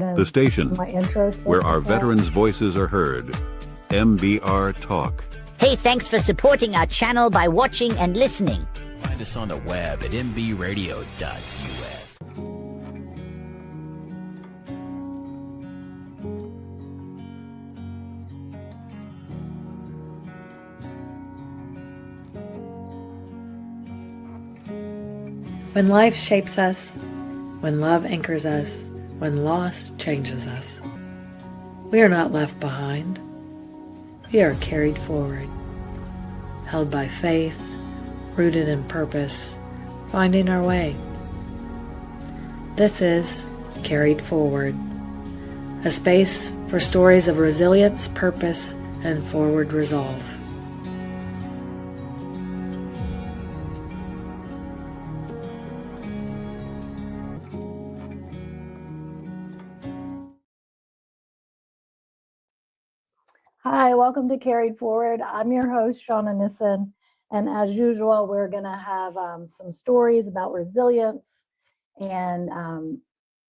in The station my intro. where our veterans' voices are heard. MBR Talk. Hey, thanks for supporting our channel by watching and listening. Find us on the web at mbradio.us. When life shapes us, when love anchors us, when loss changes us, we are not left behind. We are carried forward, held by faith, rooted in purpose, finding our way. This is Carried Forward, a space for stories of resilience, purpose, and forward resolve. Hi, welcome to Carried Forward. I'm your host, Shana, and as usual, we're going to have some stories about resilience and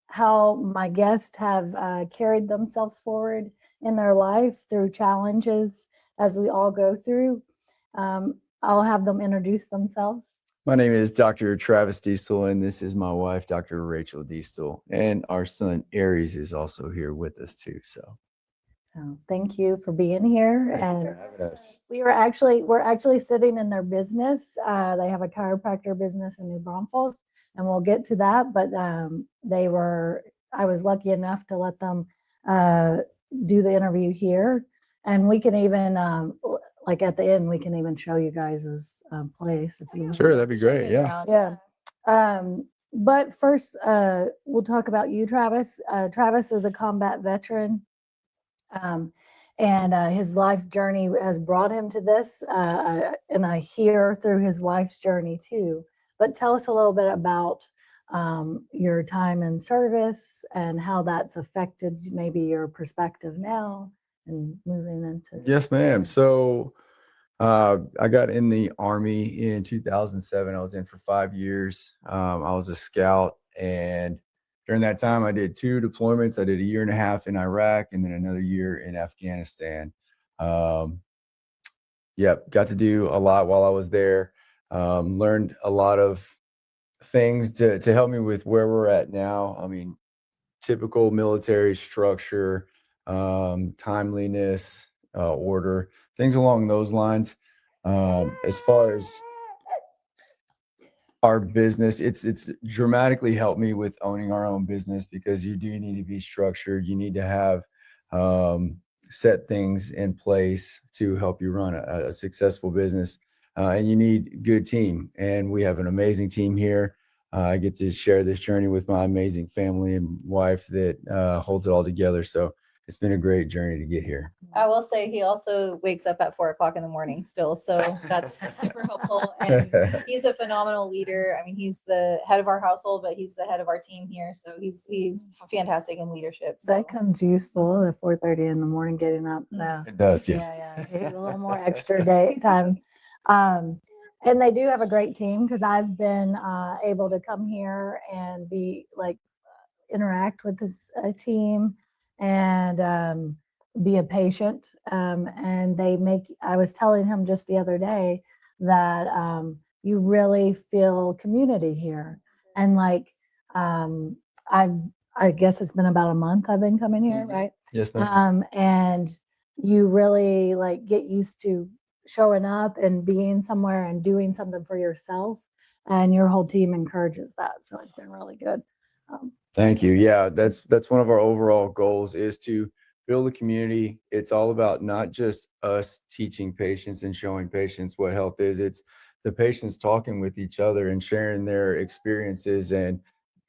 how my guests have carried themselves forward in their life through challenges as we all go through. I'll have them introduce themselves. My name is Dr. Travis Diestel, and this is my wife, Dr. Rachel Diestel, and our son Aries is also here with us too. So. Thank you for being here. Thank you for having us. We're actually sitting in their business. They have a chiropractor business in New Braunfels, and we'll get to that. But I was lucky enough to let them do the interview here, and we can even like at the end we can even show you guys' place if you. Sure, that'd be great. Yeah. Yeah. But first, we'll talk about you, Travis. Travis is a combat veteran. And his life journey has brought him to this, and I hear through his wife's journey too. But tell us a little bit about your time in service and how that's affected maybe your perspective now and moving into. Yes, ma'am. So I got in the Army in 2007. I was in for 5 years. I was a scout, and during that time, I did 2 deployments. I did 1.5 years in Iraq and then another year in Afghanistan. Got to do a lot while I was there. Learned a lot of things to help me with where we're at now. I mean, typical military structure, timeliness, order, things along those lines. As far as our business, it's dramatically helped me with owning our own business, because you do need to be structured. You need to have set things in place to help you run a successful business, and you need good team. And we have an amazing team here. I get to share this journey with my amazing family and wife that holds it all together. So it's been a great journey to get here. I will say he also wakes up at 4 o'clock in the morning still. So that's super helpful. And he's a phenomenal leader. I mean, he's the head of our household, but he's the head of our team here. So he's fantastic in leadership. So. That comes useful at 4:30 in the morning getting up. It does, yeah. Yeah. A little more extra day time. And they do have a great team, because I've been able to come here and be interact with this team and be a patient. And I was telling him just the other day that you really feel community here. And I guess it's been about a month I've been coming here, right? Yes, ma'am. And you really get used to showing up and being somewhere and doing something for yourself, and your whole team encourages that. So it's been really good. Thank you. Yeah, that's one of our overall goals, is to build a community. It's all about not just us teaching patients and showing patients what health is. It's the patients talking with each other and sharing their experiences and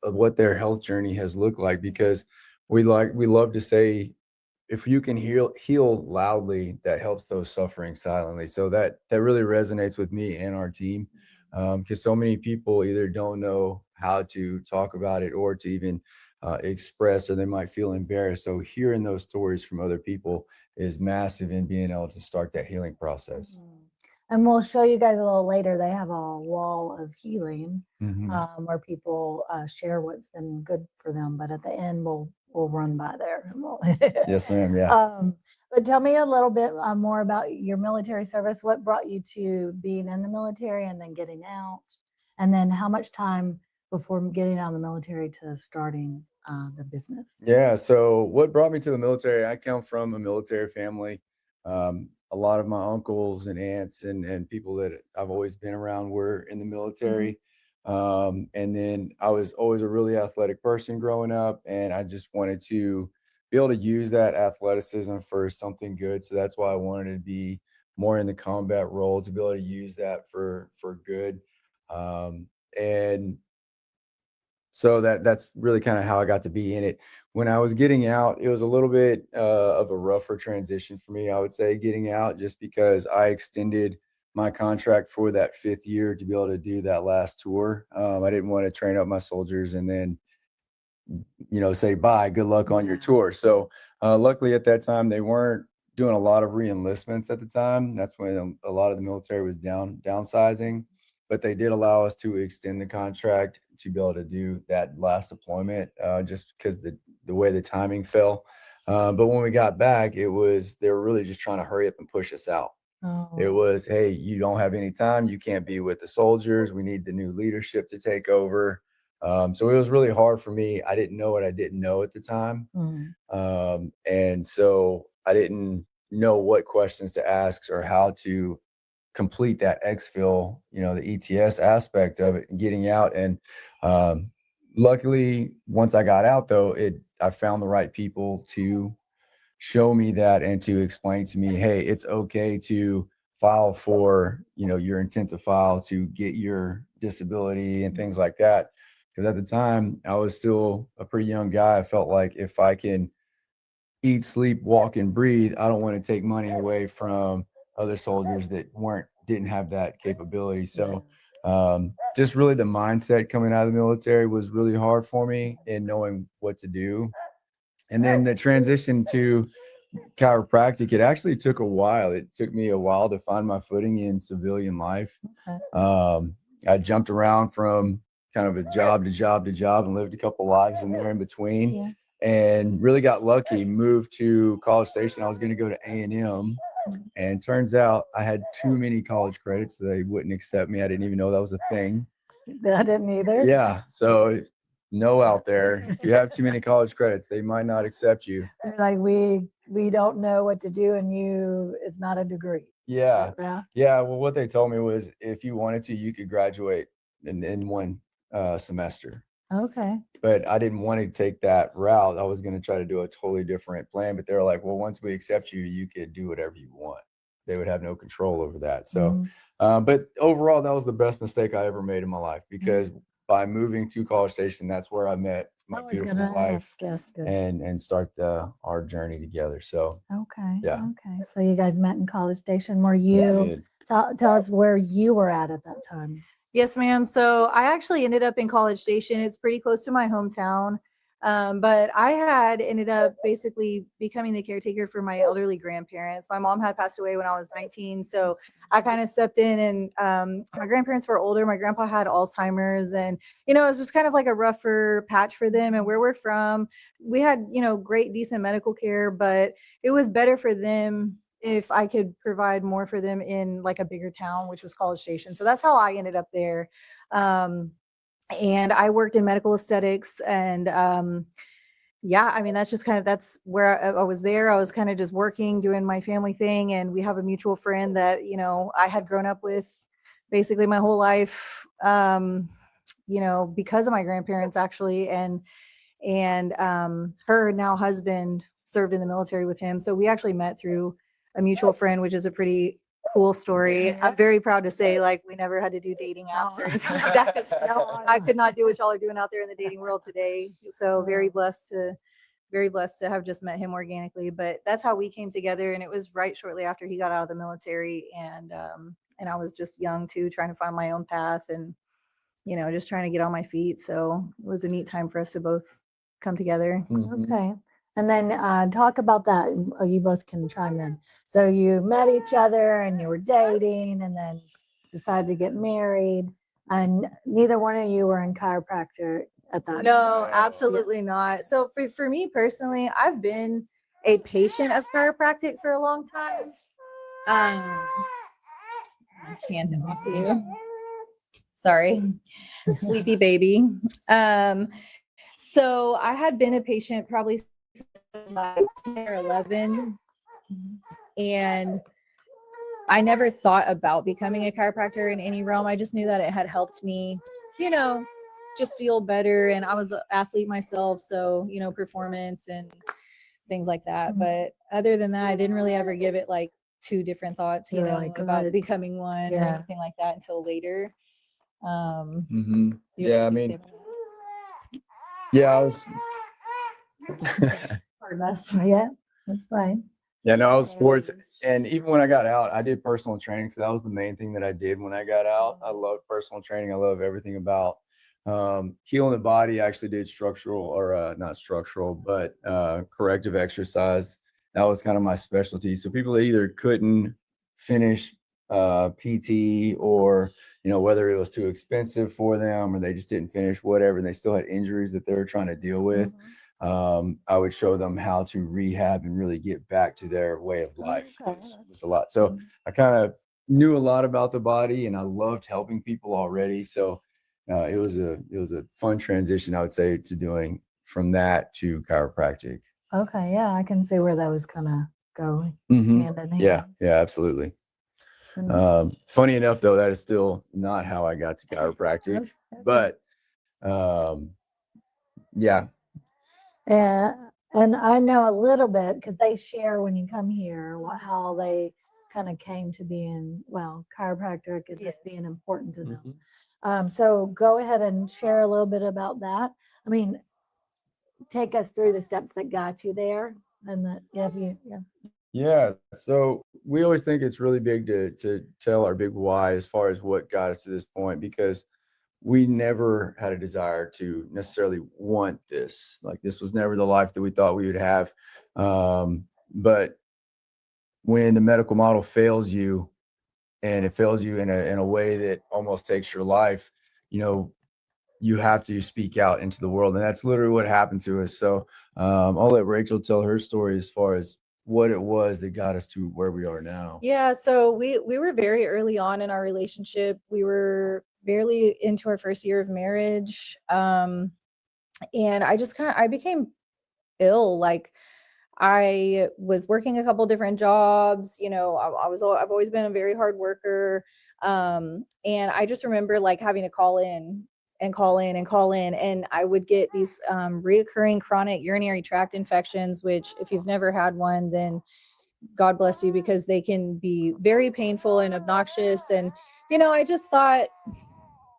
what their health journey has looked like, because we love to say, if you can heal loudly, that helps those suffering silently. So that really resonates with me and our team, because so many people either don't know how to talk about it or to even express, or they might feel embarrassed. So hearing those stories from other people is massive in being able to start that healing process. And we'll show you guys a little later. They have a wall of healing where people share what's been good for them. But at the end, we'll we'll run by there. Yes, ma'am. Yeah. But tell me a little bit more about your military service. What brought you to being in the military and then getting out? And then how much time before getting out of the military to starting the business? Yeah. So what brought me to the military? I come from a military family. A lot of my uncles and aunts and people that I've always been around were in the military. And then I was always a really athletic person growing up, and I just wanted to be able to use that athleticism for something good. So that's why I wanted to be more in the combat role, to be able to use that for good. And so that's really kind of how I got to be in it. When I was getting out, it was a little bit of a rougher transition for me, I would say, getting out, just because I extended my contract for that 5th year to be able to do that last tour. I didn't want to train up my soldiers and then, say bye, good luck on your tour. So luckily at that time, they weren't doing a lot of re-enlistments at the time. That's when a lot of the military was downsizing, but they did allow us to extend the contract to be able to do that last deployment, just because the way the timing fell. But when we got back, they were really just trying to hurry up and push us out. It was, hey, you don't have any time. You can't be with the soldiers. We need the new leadership to take over. So it was really hard for me. I didn't know what I didn't know at the time. And so I didn't know what questions to ask or how to complete that exfil, the ETS aspect of it, and getting out. And luckily, once I got out, though, I found the right people to show me that and to explain to me, hey, it's okay to file for, your intent to file to get your disability and things like that. Because at the time, I was still a pretty young guy. I felt like if I can eat, sleep, walk, and breathe, I don't want to take money away from other soldiers that didn't have that capability. So just really the mindset coming out of the military was really hard for me in knowing what to do. And then the transition to chiropractic, it actually took a while. It took me a while to find my footing in civilian life. I jumped around from kind of a job to job to job and lived a couple lives in there in between, and really got lucky. Moved to College Station. I was going to go to A&M, and turns out I had too many college credits. So they wouldn't accept me. I didn't even know that was a thing. I didn't either. Yeah. So no, out there, if you have too many college credits, they might not accept you. They're like, we don't know what to do, and it's not a degree. Yeah. Well, what they told me was if you wanted to, you could graduate in one semester. Okay. But I didn't want to take that route. I was going to try to do a totally different plan. But they were like, well, once we accept you, you could do whatever you want. They would have no control over that. So, but overall, that was the best mistake I ever made in my life, because by moving to College Station, that's where I met my beautiful wife and start our journey together. So okay. Yeah. Okay. So you guys met in College Station. Were you tell us where you were at that time? Yes, ma'am. So I actually ended up in College Station. It's pretty close to my hometown. But I had ended up basically becoming the caretaker for my elderly grandparents. My mom had passed away when I was 19. So I kind of stepped in, and my grandparents were older. My grandpa had Alzheimer's, and, it was just kind of like a rougher patch for them. And where we're from, we had, great, decent medical care, but it was better for them if I could provide more for them in like a bigger town, which was College Station. So that's how I ended up there. And I worked in medical aesthetics, and that's where I was there. I was kind of just working, doing my family thing. And we have a mutual friend that, I had grown up with basically my whole life, because of my grandparents actually. And her now husband served in the military with him. So we actually met through a mutual friend, which is a pretty cool story. I'm very proud to say, like, we never had to do dating apps or anything like that, 'cause I could not do what y'all are doing out there in the dating world today. So very blessed to have just met him organically. But that's how we came together. And it was right shortly after he got out of the military. And I was just young too, trying to find my own path and, just trying to get on my feet. So it was a neat time for us to both come together. Okay. And then talk about that. You both can chime in. So you met each other and you were dating, and then decided to get married. And neither one of you were in chiropractor at that. No, absolutely not. So for me personally, I've been a patient of chiropractic for a long time. Hand him off to you. Sorry, sleepy baby. So I had been a patient probably since like 10 or 11, and I never thought about becoming a chiropractor in any realm. I just knew that it had helped me, you know, just feel better. And I was an athlete myself, so, you know, performance and things like that. Mhm. But other than that, I didn't really ever give it like two different thoughts, you You're know, like, about good. becoming one or Yeah. anything like that until later. Mm-hmm. You Yeah, I wanna mean, speak to yeah, I was. that? Pardon us. Yeah, that's fine. Yeah, no, I was sports, and even when I got out, I did personal training. So that was the main thing that I did when I got out. I love personal training. I love everything about healing the body. I actually did structural, or not structural, but corrective exercise. That was kind of my specialty. So people that either couldn't finish PT, or whether it was too expensive for them, or they just didn't finish whatever, and they still had injuries that they were trying to deal with. I would show them how to rehab and really get back to their way of life. Okay. Was a lot. So I kind of knew a lot about the body, and I loved helping people already. So it was a fun transition, I would say, to doing from that to chiropractic. Okay, yeah, I can see where that was kind of going Mhm. hand in hand. Yeah, absolutely. Funny enough, though, that is still not how I got to chiropractic, Okay. but yeah. Yeah, and I know a little bit because they share when you come here how they kind of came to being, well, chiropractic and just being important to them. So go ahead and share a little bit about that. I mean, take us through the steps that got you there, and that Yeah, so we always think it's really big to tell our big why as far as what got us to this point, because we never had a desire to necessarily want this. Like, this was never the life that we thought we would have. But when the medical model fails you, and it fails you in a way that almost takes your life, you have to speak out into the world, and that's literally what happened to us. So I'll let Rachel tell her story as far as what it was that got us to where we are now. Yeah, so we were very early on in our relationship. We were barely into our first year of marriage. And I became ill. Like, I was working a couple different jobs, I've always been a very hard worker. And I just remember like having to call in and call in and call in, and I would get these reoccurring chronic urinary tract infections, which if you've never had one, then God bless you, because they can be very painful and obnoxious. And, I just thought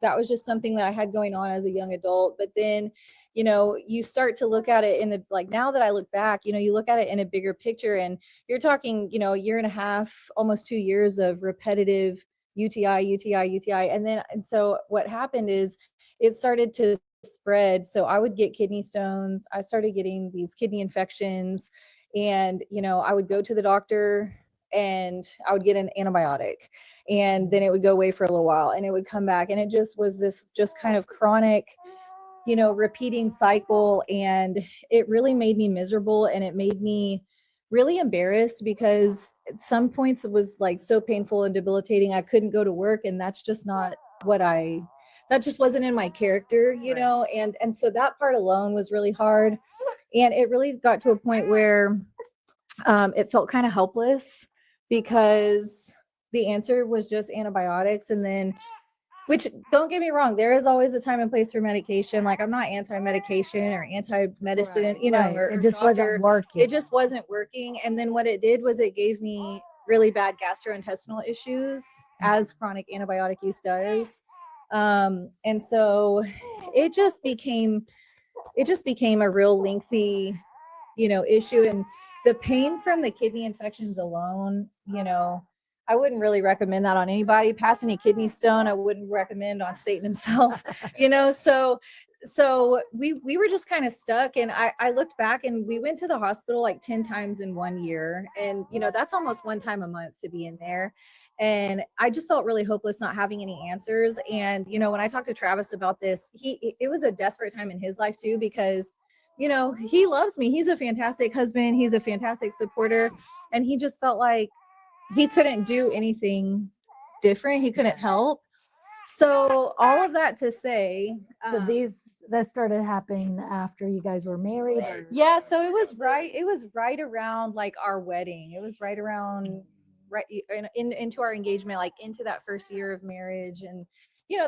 that was just something that I had going on as a young adult. But then, you start to look at it in the, like, now that I look back, you look at it in a bigger picture, and you're talking, a year and a half, almost 2 years of repetitive UTI. And so what happened is it started to spread. So I would get kidney stones. I started getting these kidney infections, and, I would go to the doctor and I would get an antibiotic, and then it would go away for a little while and it would come back. And it just was this just kind of chronic, repeating cycle. And it really made me miserable, and it made me really embarrassed, because at some points it was like so painful and debilitating. I couldn't go to work, and that's just not that just wasn't in my character, and so that part alone was really hard. And it really got to a point where it felt kind of helpless, because the answer was just antibiotics. And then, which, don't get me wrong, there is always a time and place for medication. Like, I'm not anti-medication or anti-medicine, or it just wasn't working. It just wasn't working. And then what it did was it gave me really bad gastrointestinal issues, as chronic antibiotic use does. And so it just became a real lengthy, issue. And the pain from the kidney infections alone, I wouldn't really recommend that on anybody. Pass any kidney stone, I wouldn't recommend on Satan himself. So so we were just kind of stuck, and I looked back, and we went to the hospital like 10 times in 1 year, and that's almost one time a month to be in there. And I just felt really hopeless, not having any answers. And when I talked to Travis about this, it was a desperate time in his life too, because he loves me, he's a fantastic husband, he's a fantastic supporter, and he just felt like he couldn't do anything different, he couldn't help. So all of that to say, So that started happening after you guys were married? Or? Yeah, so it was right around like our wedding. It was right around into our engagement, like into that first year of marriage. And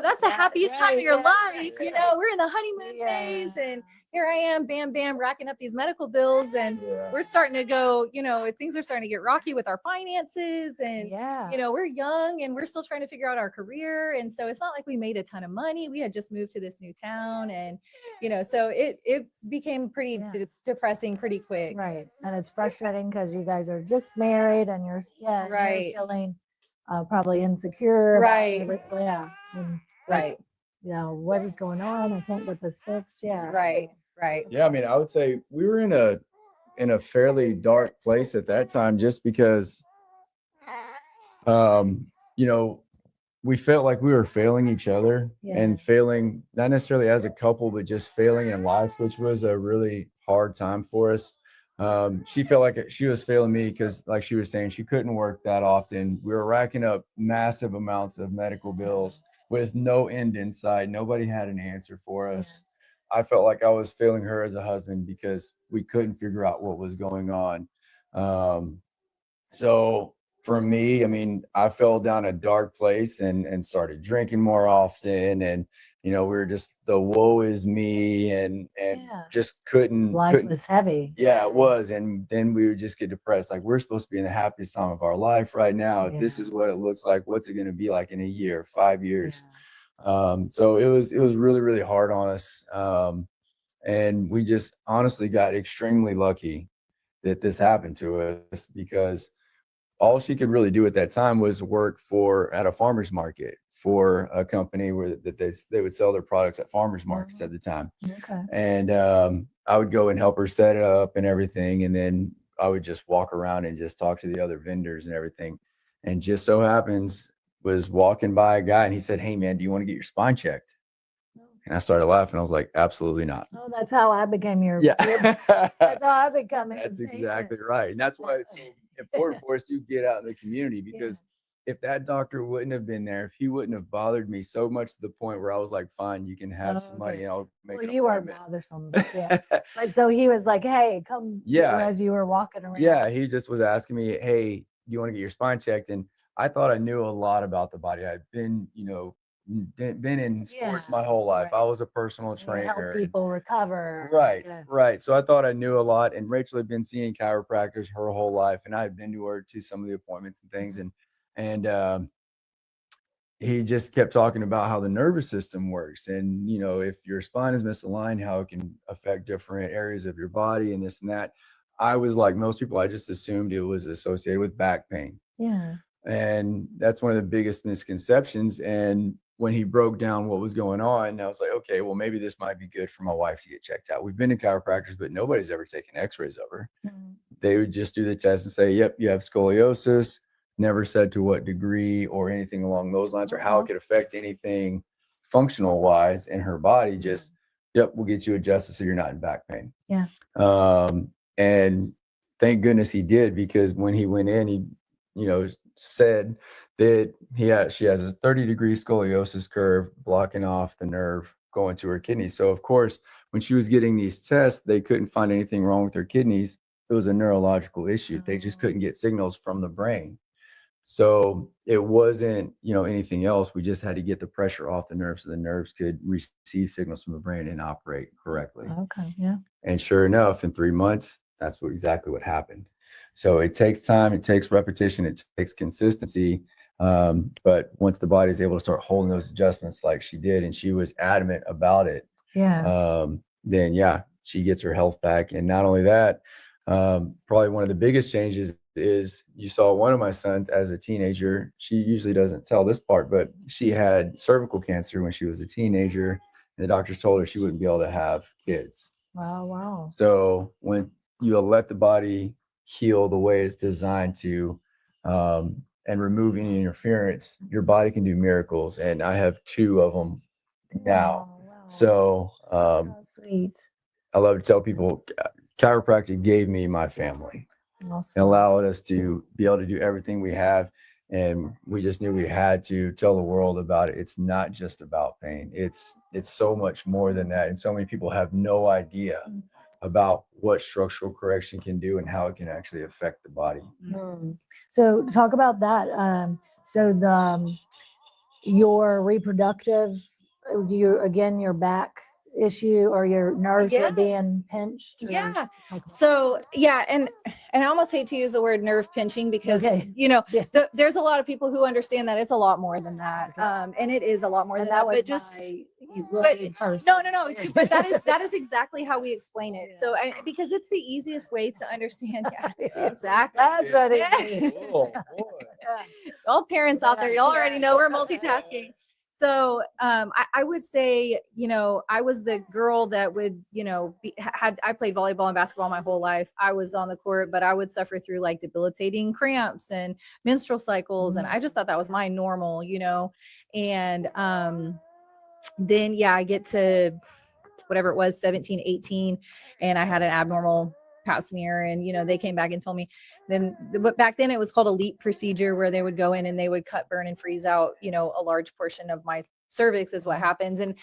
that's the happiest time of your life. We're in the honeymoon phase, and here I am, bam bam, racking up these medical bills, and we're starting to go, things are starting to get rocky with our finances, and we're young, and we're still trying to figure out our career. And so it's not like we made a ton of money. We had just moved to this new town, and so it became pretty depressing pretty quick. Right. And it's frustrating because you guys are just married, and you're right, you're feeling probably insecure. Right. And right. What is going on? I can't get this fixed. Yeah. Right. Yeah, I mean, I would say we were in a fairly dark place at that time, just because we felt like we were failing each other, and failing not necessarily as a couple, but just failing in life, which was a really hard time for us. She felt like she was failing me because, like she was saying, she couldn't work that often. We were racking up massive amounts of medical bills with no end in sight. Nobody had an answer for us. I felt like I was failing her as a husband because we couldn't figure out what was going on. So for me, I mean, I fell down a dark place and started drinking more often. And, we were just the woe is me, and just couldn't. Life was heavy. Yeah, it was. And then we would just get depressed. Like, we're supposed to be in the happiest time of our life right now. If this is what it looks like, what's it going to be like in a year, 5 years? So it was really, really hard on us. And we just honestly got extremely lucky that this happened to us, because all she could really do at that time was work at a farmer's market for a company where they would sell their products at farmers markets at the time. Okay. And I would go and help her set it up and everything. And then I would just walk around and just talk to the other vendors and everything. And just so happens, was walking by a guy, and he said, "Hey man, do you want to get your spine checked?" And I started laughing. I was like, "Absolutely not." Oh, that's how I became your. Yeah. That's how I became. That's exactly right. And that's why it's so important for us to get out in the community, because if that doctor wouldn't have been there, if he wouldn't have bothered me so much to the point where I was like, "Fine, you can have some money, and I'll make an you weren't appointment." bothersome. But so he was like, "Hey, come." As you were walking around. Yeah, he just was asking me, "Hey, do you want to get your spine checked?" And I thought I knew a lot about the body. I'd been, been in sports my whole life. I was a personal trainer. Help people recover. Right. So I thought I knew a lot. And Rachel had been seeing chiropractors her whole life, and I had been to her to some of the appointments and things. And he just kept talking about how the nervous system works, and if your spine is misaligned, how it can affect different areas of your body, and this and that. I was like most people, I just assumed it was associated with back pain. Yeah. And that's one of the biggest misconceptions. And when he broke down what was going on, I was like, okay, well, maybe this might be good for my wife to get checked out. We've been to chiropractors, but nobody's ever taken x-rays of her. They would just do the test and say, "Yep, you have scoliosis." Never said to what degree or anything along those lines, or how it could affect anything functional wise in her body. Just, "Yep, we'll get you adjusted so you're not in back pain." Yeah. And thank goodness he did, because when he went in, he said that she has a 30-degree scoliosis curve blocking off the nerve going to her kidneys. So of course, when she was getting these tests, they couldn't find anything wrong with her kidneys. It was a neurological issue. They just couldn't get signals from the brain. So it wasn't, anything else. We just had to get the pressure off the nerves so the nerves could receive signals from the brain and operate correctly. Okay. Yeah. And sure enough, in 3 months, that's exactly what happened. So it takes time, it takes repetition, it takes consistency. But once the body is able to start holding those adjustments like she did, and she was adamant about it, then she gets her health back. And not only that, probably one of the biggest changes is you saw one of my sons as a teenager. She usually doesn't tell this part, but she had cervical cancer when she was a teenager. and the doctors told her she wouldn't be able to have kids. Wow. So when you let the body heal the way it's designed to, and remove any interference, your body can do miracles. And I have 2 of them now. Wow. So How sweet. I love to tell people chiropractic gave me my family and Awesome. allowed us to be able to do everything we have. And we just knew we had to tell the world about it. It's not just about pain. It's so much more than that. And so many people have no idea about what structural correction can do and how it can actually affect the body. So talk about that. So your reproductive, your back issue or your nerves Yeah. were being pinched. Yeah. So yeah, and I almost hate to use the word nerve pinching because there's a lot of people who understand that it's a lot more than that. And it is a lot more than that. But just no. But that is exactly how we explain it. So because it's the easiest way to understand. Yeah, exactly. That's what it is. Oh, boy. All parents out there, y'all already know we're multitasking. So I would say, I was the girl that would, I played volleyball and basketball my whole life. I was on the court, but I would suffer through like debilitating cramps and menstrual cycles. And I just thought that was my normal, and then, I get to whatever it was, 17, 18, and I had an abnormal pap smear, and they came back and told me but back then it was called a LEAP procedure, where they would go in and they would cut, burn, and freeze out a large portion of my cervix is what happens. And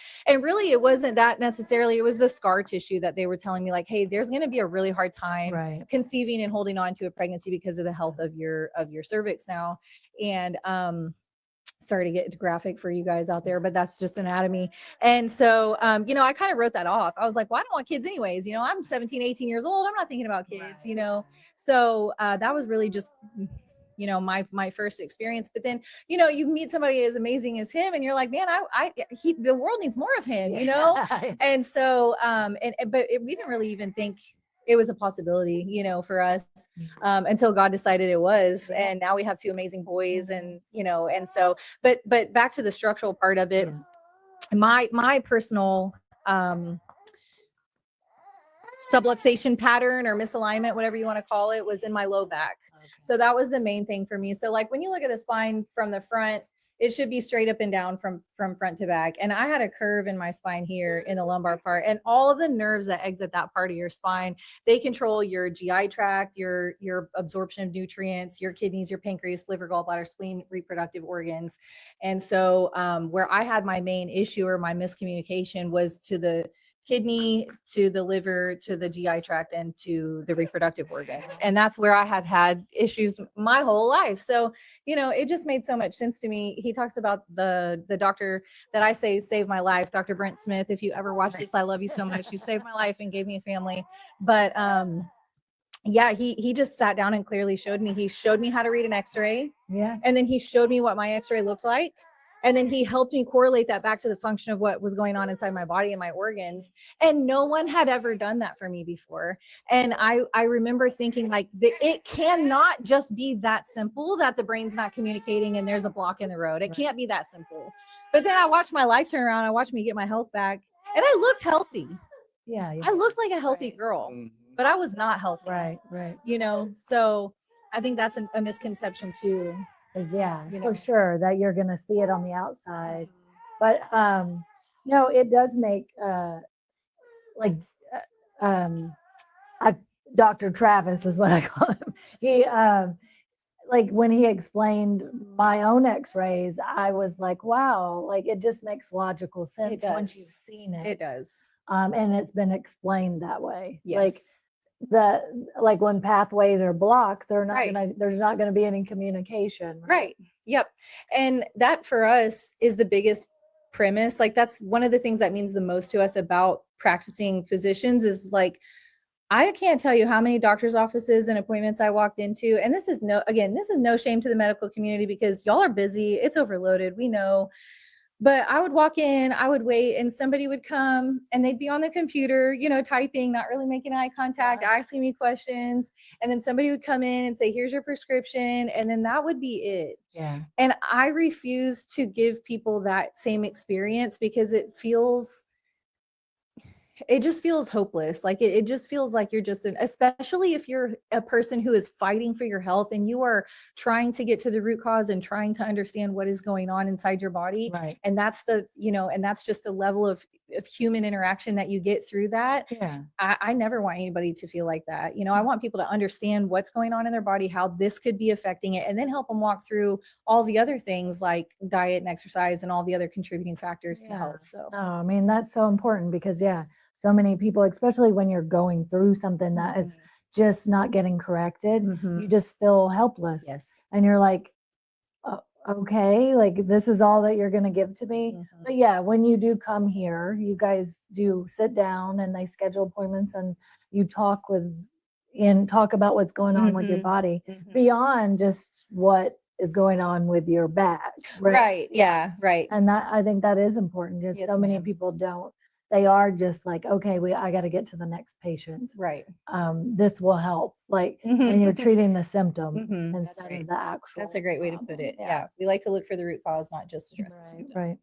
really it wasn't that necessarily, it was the scar tissue that they were telling me, like, hey, there's going to be a really hard time conceiving and holding on to a pregnancy because of the health of your cervix now. And sorry to get graphic for you guys out there, but that's just anatomy. And so, I kind of wrote that off. I was like, well, I don't want kids anyways. I'm 17, 18 years old. I'm not thinking about kids, So that was really just, my first experience. But then, you meet somebody as amazing as him and you're like, man, the world needs more of him, And so, but we didn't really even think it was a possibility, for us, until God decided it was. And now we have 2 amazing boys, and, and so, but back to the structural part of it, my personal, subluxation pattern or misalignment, whatever you want to call it, was in my low back. So that was the main thing for me. So like when you look at the spine from the front, it should be straight up and down from front to back. And I had a curve in my spine here in the lumbar part, and all of the nerves that exit that part of your spine, they control your GI tract, your absorption of nutrients, your kidneys, your pancreas, liver, gallbladder, spleen, reproductive organs. And so where I had my main issue or my miscommunication was to the kidney, to the liver, to the GI tract, and to the reproductive organs. And that's where I had issues my whole life. So, it just made so much sense to me. He talks about the doctor that I say saved my life, Dr. Brent Smith. If you ever watch this, I love you so much. You saved my life and gave me a family. But he just sat down and clearly showed me. He showed me how to read an x-ray. Yeah. And then he showed me what my x-ray looked like. And then he helped me correlate that back to the function of what was going on inside my body and my organs. And no one had ever done that for me before. And I remember thinking like, it cannot just be that simple that the brain's not communicating and there's a block in the road. It can't be that simple. But then I watched my life turn around. I watched me get my health back, and I looked healthy. Yeah. I looked like a healthy girl, but I was not healthy. Right. So I think that's a misconception too. For sure that you're going to see it on the outside, but no, it does make Dr. Travis is what I call him. He like when he explained my own x-rays, I was like, wow, like it just makes logical sense once you've seen it. It does. And it's been explained that way. Yes. Like when pathways are blocked, there's not gonna be any communication. Right. Yep. And that for us is the biggest premise. Like that's one of the things that means the most to us about practicing physicians is like, I can't tell you how many doctor's offices and appointments I walked into. And this is no shame to the medical community because y'all are busy. It's overloaded. We know. But I would walk in, I would wait, and somebody would come and they'd be on the computer, typing, not really making eye contact, asking me questions. And then somebody would come in and say, here's your prescription. And then that would be it. Yeah. And I refuse to give people that same experience because it feels it just feels hopeless. Like it just feels like you're just especially if you're a person who is fighting for your health and you are trying to get to the root cause and trying to understand what is going on inside your body. Right. And that's and that's just the level of human interaction that you get through that. Yeah. I never want anybody to feel like that. I want people to understand what's going on in their body, how this could be affecting it, and then help them walk through all the other things like diet and exercise and all the other contributing factors to health. So, no, I mean, that's so important because, so many people, especially when you're going through something that is just not getting corrected, you just feel helpless. Yes. And you're like, oh, okay, like this is all that you're going to give to me. But when you do come here, you guys do sit down and they schedule appointments and you talk about what's going on with your body beyond just what is going on with your back. Right. Yeah. Right. And I think that is important because so many people don't. They are just like, okay, I got to get to the next patient. Right. This will help. Like, and you're treating the symptom instead of the actual. That's a great way to put it. Yeah. We like to look for the root cause, not just address the symptom. Right.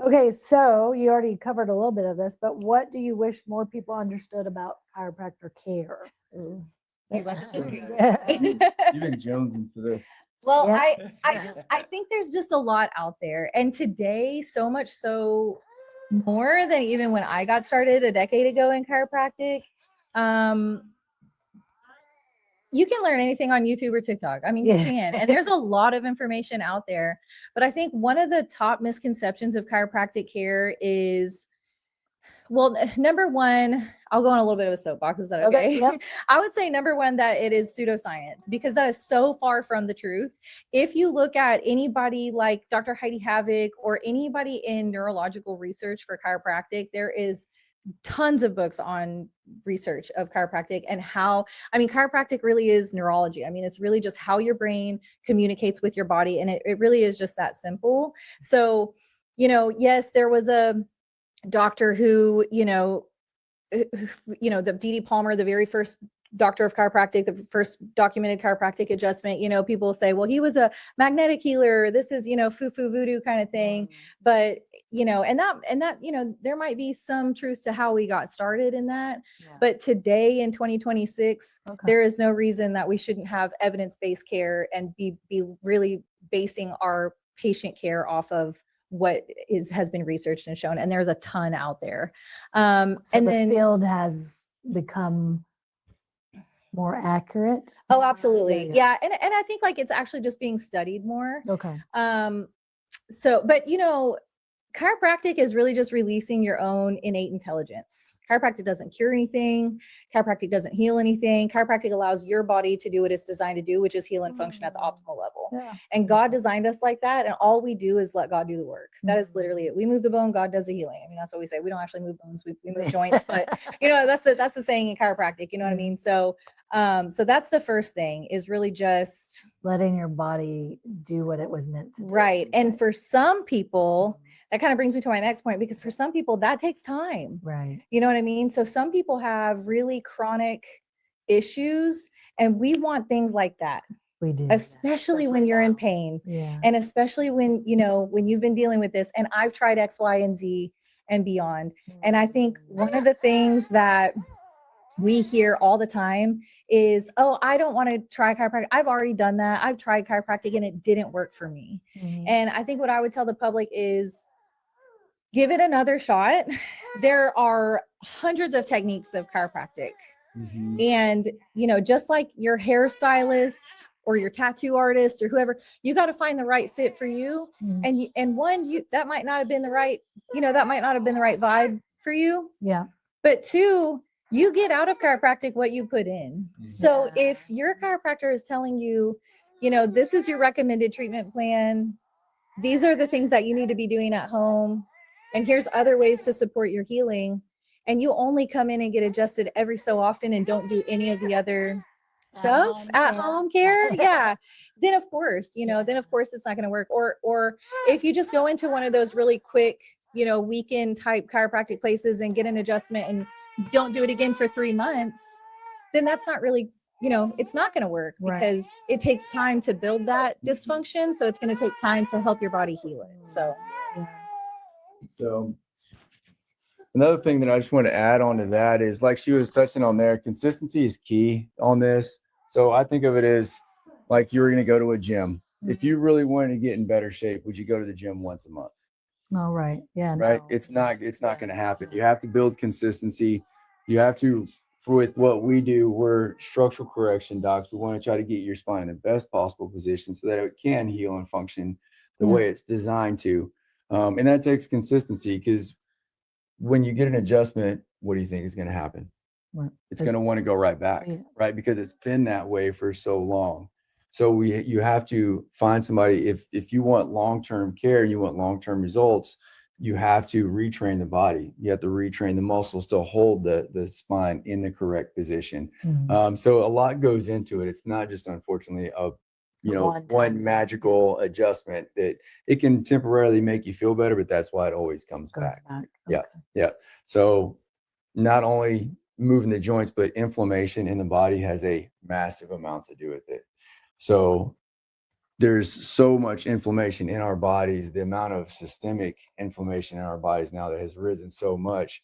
Okay. So you already covered a little bit of this, but what do you wish more people understood about chiropractor care? You want this one? You've been jonesing for this. Well, I think there's just a lot out there. And today, so much so more than even when I got started a decade ago in chiropractic. You can learn anything on YouTube or TikTok. I mean, you can, and there's a lot of information out there. But I think one of the top misconceptions of chiropractic care is, well, number one, I'll go on a little bit of a soapbox. Is that okay? Yep. I would say number one, that it is pseudoscience, because that is so far from the truth. If you look at anybody like Dr. Heidi Havoc or anybody in neurological research for chiropractic, there is tons of books on research of chiropractic and chiropractic really is neurology. I mean, it's really just how your brain communicates with your body. And it really is just that simple. So, yes, there was a doctor who, the D.D. Palmer, the very first doctor of chiropractic, the first documented chiropractic adjustment, people say, well, he was a magnetic healer. This is, foo-foo voodoo kind of thing. But, and that, there might be some truth to how we got started in that. But today in 2026, there is no reason that we shouldn't have evidence-based care and be really basing our patient care off of what has been researched and shown. And there's a ton out there. And the field has become more accurate. Oh, absolutely. Yeah. And I think it's actually just being studied more. Okay. But chiropractic is really just releasing your own innate intelligence. Chiropractic doesn't cure anything. Chiropractic doesn't heal anything. Chiropractic allows your body to do what it's designed to do, which is heal and function at the optimal level. Yeah. And God designed us like that. And all we do is let God do the work. That is literally it. We move the bone, God does the healing. I mean, that's what we say. We don't actually move bones, we move joints, but that's the saying in chiropractic, you know what I mean? So that's the first thing, is really just letting your body do what it was meant to do. Right. And for some people, that kind of brings me to my next point, because for some people that takes time. Right. You know what I mean? So some people have really chronic issues, and we want things like that. We do. Especially when you're in pain. Yeah. And especially when you've been dealing with this, and I've tried X, Y, and Z and beyond. And I think one of the things that we hear all the time is, oh, I don't want to try chiropractic. I've already done that. I've tried chiropractic and it didn't work for me. And I think what I would tell the public is, give it another shot. There are hundreds of techniques of chiropractic. And, just like your hairstylist or your tattoo artist or whoever, you got to find the right fit for you. And one, that might not have been the right, that might not have been the right vibe for you. Yeah. But two, you get out of chiropractic what you put in. So if your chiropractor is telling you, this is your recommended treatment plan, these are the things that you need to be doing at home, and here's other ways to support your healing, and you only come in and get adjusted every so often and don't do any of the other stuff at home care, then of course it's not going to work. Or if you just go into one of those really quick, weekend type chiropractic places and get an adjustment and don't do it again for 3 months, then that's not really, it's not going to work, because it takes time to build that dysfunction. So it's going to take time to help your body heal it. So Another thing that I just want to add on to that is, like she was touching on there, consistency is key on this. So I think of it as like you were going to go to a gym. If you really wanted to get in better shape, would you go to the gym once a month? Oh, right. Yeah. Right. No. It's not going to happen. You have to build consistency. You have to, with what we do, we're structural correction docs. We want to try to get your spine in the best possible position so that it can heal and function the way it's designed to. And that takes consistency, because when you get an adjustment, what do you think is going to happen? Right. It's going to want to go right back, right? Because it's been that way for so long. So you have to find somebody, if you want long-term care, you want long-term results, you have to retrain the body. You have to retrain the muscles to hold the spine in the correct position. So a lot goes into it. It's not just, unfortunately, one magical adjustment that it can temporarily make you feel better, but that's why it always comes back. Okay. Yeah. So not only moving the joints, but inflammation in the body has a massive amount to do with it. So there's so much inflammation in our bodies, the amount of systemic inflammation in our bodies now that has risen so much.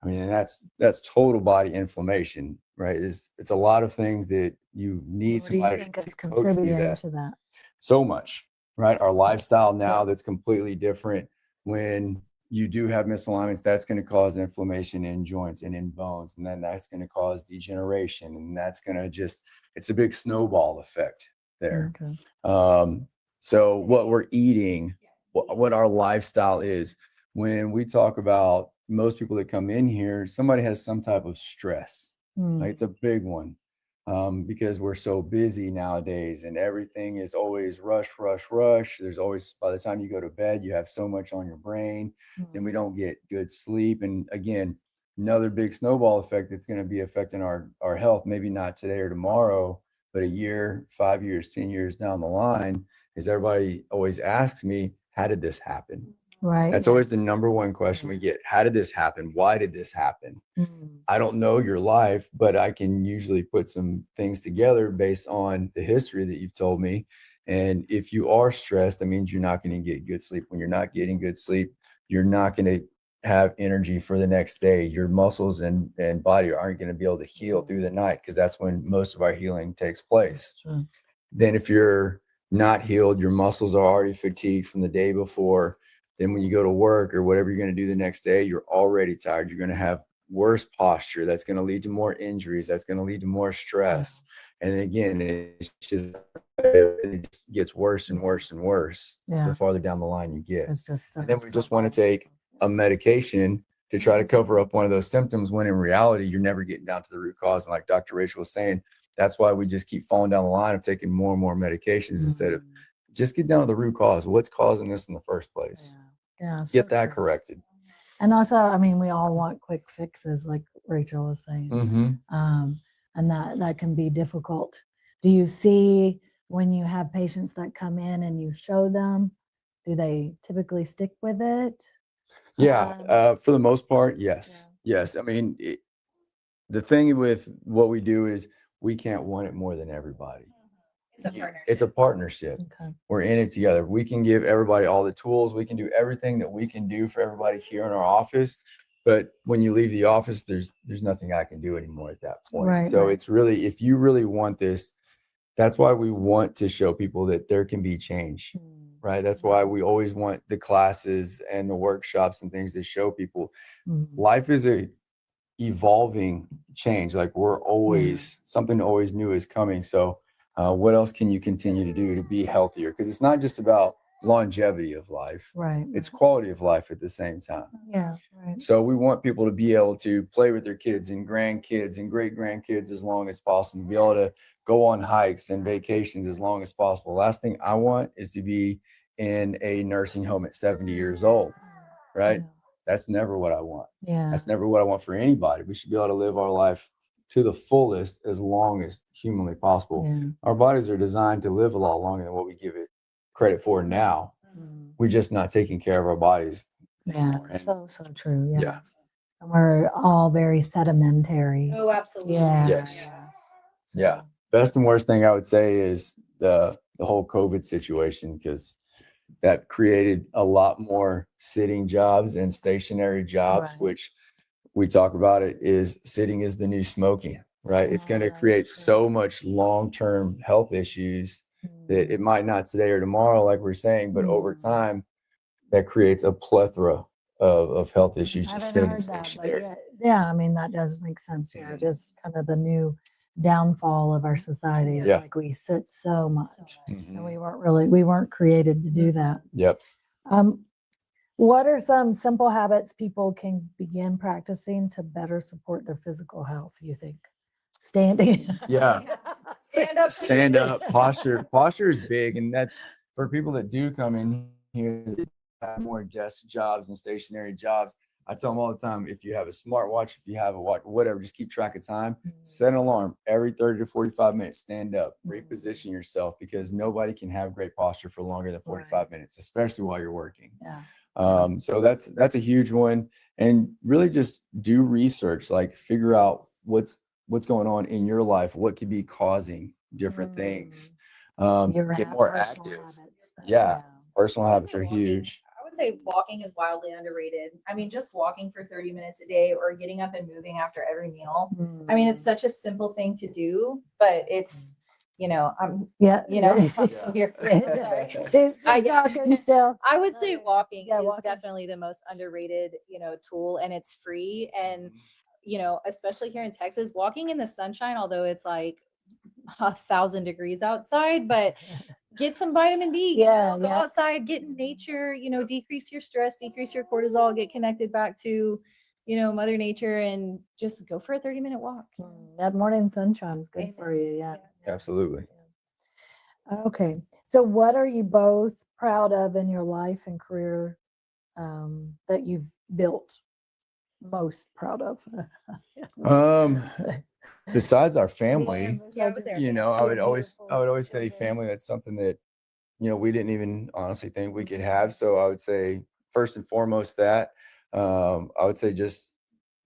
I mean, and that's total body inflammation, right? It's a lot of things that you need somebody to coach you contributing to that. So much, right? Our lifestyle now that's completely different. When you do have misalignments, that's going to cause inflammation in joints and in bones, and then that's going to cause degeneration, and that's going to it's a big snowball effect there. So what we're eating, what our lifestyle is, when we talk about most people that come in here, somebody has some type of stress. Like, it's a big one, because we're so busy nowadays and everything is always rush. There's always, by the time you go to bed, you have so much on your brain, and we don't get good sleep. And again, another big snowball effect that's going to be affecting our health, maybe not today or tomorrow, but a year, 5 years, 10 years down the line, is everybody always asks me, how did this happen? Right. That's always the number one question we get. How did this happen? Why did this happen? I don't know your life, but I can usually put some things together based on the history that you've told me. And if you are stressed, that means you're not going to get good sleep. When you're not getting good sleep, you're not going to have energy for the next day. Your muscles and body aren't going to be able to heal through the night, because that's when most of our healing takes place. Then if you're not healed, your muscles are already fatigued from the day before. Then when you go to work or whatever you're going to do the next day, you're already tired. You're going to have worse posture. That's going to lead to more injuries. That's going to lead to more stress. And again, it just gets worse and worse and worse the farther down the line you get. And then we just want to take a medication to try to cover up one of those symptoms, when in reality, you're never getting down to the root cause. And like Dr. Rachel was saying, that's why we just keep falling down the line of taking more and more medications instead of just get down to the root cause. What's causing this in the first place? Get that corrected. And also, I mean, we all want quick fixes, like Rachel was saying. And that can be difficult. Do you see, when you have patients that come in and you show them, do they typically stick with it? For the most part, yes. I mean, the thing with what we do is we can't want it more than everybody. It's a partnership. We're in it together. We can give everybody all the tools. We can do everything that we can do for everybody here in our office. But when you leave the office, there's nothing I can do anymore at that point. So it's really, if you really want this, that's why we want to show people that there can be change, right? That's why we always want the classes and the workshops and things to show people life is a evolving change. Like, we're always, something always new is coming. So what else can you continue to do to be healthier? Because it's not just about longevity of life, it's quality of life at the same time. So we want people to be able to play with their kids and grandkids and great grandkids as long as possible, be able to go on hikes and vacations as long as possible. Last thing I want is to be in a nursing home at 70 years old, right? That's never what I want. That's never what I want for anybody. We should be able to live our life to the fullest as long as humanly possible. Our bodies are designed to live a lot longer than what we give it credit for now. We're just not taking care of our bodies anymore. So true. And we're all very sedimentary. Oh, absolutely. Best and worst thing I would say is the whole COVID situation, because that created a lot more sitting jobs and stationary jobs, which we talk about it is sitting is the new smoking, right? It's going to create so much long-term health issues that it might not today or tomorrow, like we're saying, but over time, that creates a plethora of health issues I just haven't staying heard that, stationary. but yeah, I mean, that does make sense. Yeah, just kind of the new downfall of our society is Yeah. like we sit so much, Mhm. and we weren't created to do that. Yep. What are some simple habits people can begin practicing to better support their physical health, you think? Standing. Yeah. Stand up. Posture is big, and that's for people that do come in here that have more desk jobs and stationary jobs. I tell them all the time, if you have a smartwatch, if you have a watch, whatever, just keep track of time. Set an alarm every 30 to 45 minutes. Stand up, reposition yourself, because nobody can have great posture for longer than 45 minutes, especially while you're working. Yeah. So that's a huge one. And really just do research, like figure out what's going on in your life, what could be causing different things. Get more active. Personal habits are huge. I would say walking is wildly underrated. I mean, just walking for 30 minutes a day or getting up and moving after every meal. I mean, it's such a simple thing to do, but it's, I'm so here. She's talking still. I would say walking is walking. definitely the most underrated, tool, and it's free. And, especially here in Texas, walking in the sunshine, although it's like 1,000 degrees outside, but get some vitamin D, go outside, get in nature, decrease your stress, decrease your cortisol, get connected back to, Mother Nature, and just go for a 30-minute walk. That morning sunshine is good for you. Yeah. Absolutely. Okay. So what are you both proud of in your life and career that you've built? Most proud of? Besides our family, Yeah, I would say I would always say family. That's something that, we didn't even honestly think we could have. So I would say first and foremost that, I would say just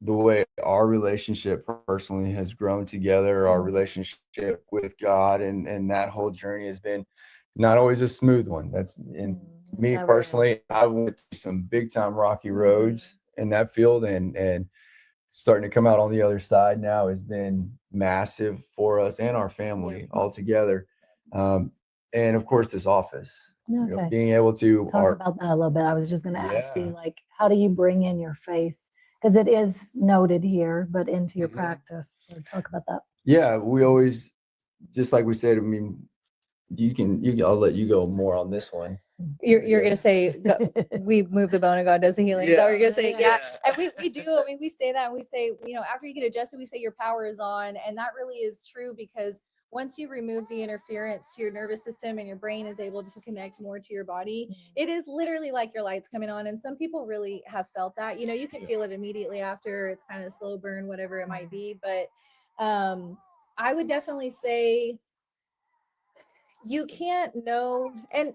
the way our relationship personally has grown together, our relationship with God, and that whole journey has been not always a smooth one. That's in me personally. I went through some big time rocky roads in that field, and starting to come out on the other side now has been massive for us and our family all together. And of course, this office, being able to talk about that a little bit. I was just going to ask you, like, how do you bring in your faith? Because it is noted here, but into your practice. So talk about that. Yeah, we always, just like we said, I mean, I'll let you go more on this one. You're gonna say we move the bone and God does the healing. Is that what you're gonna say? Yeah. And we do. I mean, we say that, and we say, after you get adjusted, we say your power is on, and that really is true, because once you remove the interference to your nervous system and your brain is able to connect more to your body, it is literally like your lights coming on. And some people really have felt that. You can feel it immediately after. It's kind of slow burn, whatever it might be. But I would definitely say you can't know, and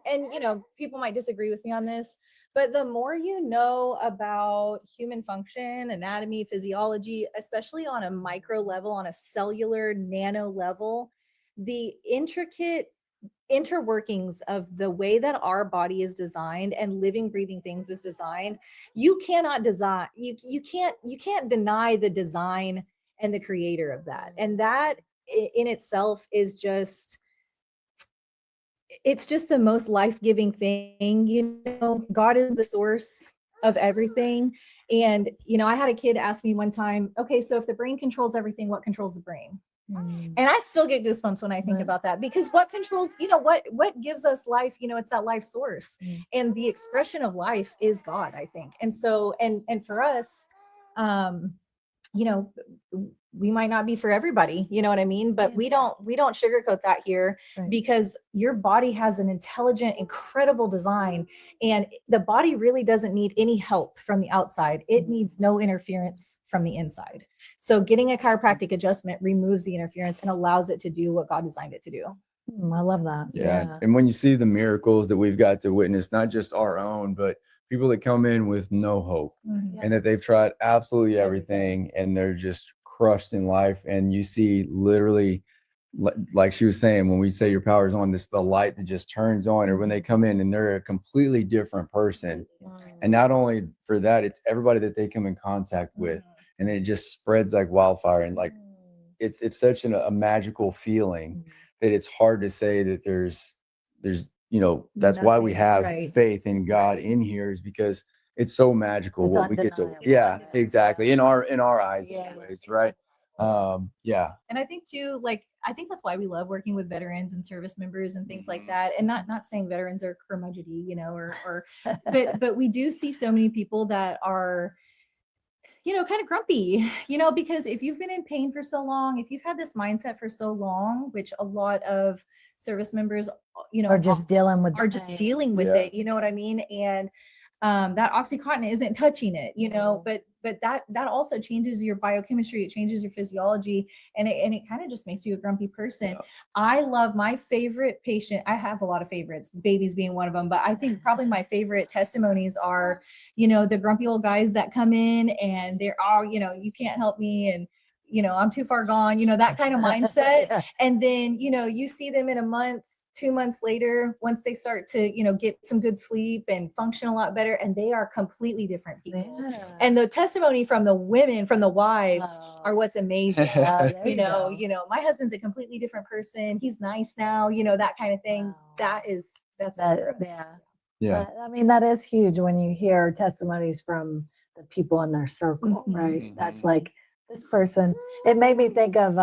people might disagree with me on this, but the more you know about human function, anatomy, physiology, especially on a micro level, on a cellular nano level, the intricate interworkings of the way that our body is designed and living, breathing things is designed, you cannot design, you can't deny the design and the creator of that. And that in itself is just, it's just the most life-giving thing. God is the source of everything. And, I had a kid ask me one time, okay, so if the brain controls everything, what controls the brain? And I still get goosebumps when I think about that, because what controls, what gives us life, it's that life source, and the expression of life is God, I think. And so, and for us, we might not be for everybody, you know what I mean? But we don't sugarcoat that here, because your body has an intelligent, incredible design, and the body really doesn't need any help from the outside. It needs no interference from the inside. So getting a chiropractic adjustment removes the interference and allows it to do what God designed it to do. I love that. Yeah. And when you see the miracles that we've got to witness, not just our own, but people that come in with no hope, and that they've tried absolutely everything and they're just crushed in life. And you see literally, like she was saying, when we say your power is on, the light that just turns on, or when they come in and they're a completely different person. And not only for that, it's everybody that they come in contact with. and then it just spreads like wildfire. And like, it's such a magical feeling that it's hard to say that there's, that's why we Nothing, have right. faith in God in here, is because it's so magical It's what we get to, undeniable. yeah, Yeah. exactly. In our eyes Yeah. anyways, right? Yeah. And I think too, like, I think that's why we love working with veterans and service members and things like Mhm. that. And not saying veterans are curmudgeony, you know, or but we do see so many people that are, you know, kind of grumpy, you know, because if you've been in pain for so long, if you've had this mindset for so long, which a lot of service members, you know, Or just dealing with the are just pain. dealing with Yeah. it, you know what I mean? And that oxycontin isn't touching it, you know, but that also changes your biochemistry, it changes your physiology, and it kind of just makes you a grumpy person. Yeah. I love my favorite patient. I have a lot of favorites, babies being one of them, but I think probably my favorite testimonies are, you know, the grumpy old guys that come in and they're all, you know, you can't help me, and you know, I'm too far gone, you know, that kind of mindset. Yeah. And then, you know, you see them in a month, 2 months later, once they start to, you know, get some good sleep and function a lot better, and they are completely different people. Yeah. And the testimony from the women, from the wives, are what's amazing. There you know, go. you know, my husband's a completely different person. He's nice now, you know, that kind of thing. Wow. That's That, for us. yeah. Yeah. I mean, that is huge when you hear testimonies from the people in their circle, Mhm. right? That's Mhm. like this person. It made me think of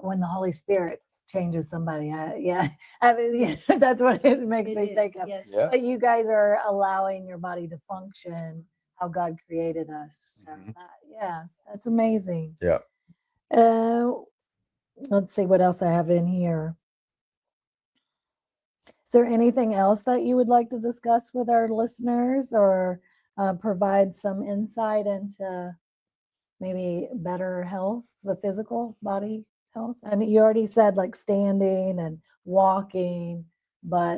when the Holy Spirit changes somebody. Yeah, I mean, yes, that's what it makes It me think is, of. yes. Yeah. But you guys are allowing your body to function how God created us. So Mhm. yeah, that's amazing. Yeah. Let's see what else I have in here. Is there anything else that you would like to discuss with our listeners, or provide some insight into maybe better health, the physical body health? And you already said like standing and walking, but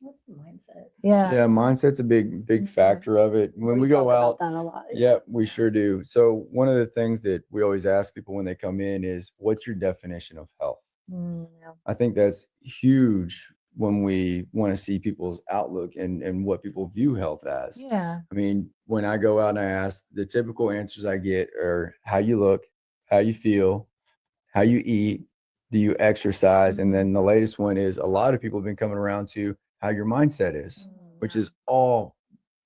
What's the mindset? yeah, Yeah, mindset's a big Mhm. factor of it. When we talk go about out, that a lot. yeah, we sure do. So one of the things that we always ask people when they come in is, what's your definition of health? Yeah. I think that's huge when we want to see people's outlook and what people view health as. Yeah. I mean, when I go out and I ask, the typical answers I get are how you look, how you feel, how you eat, do you exercise? And then the latest one is, a lot of people have been coming around to how your mindset is, which is all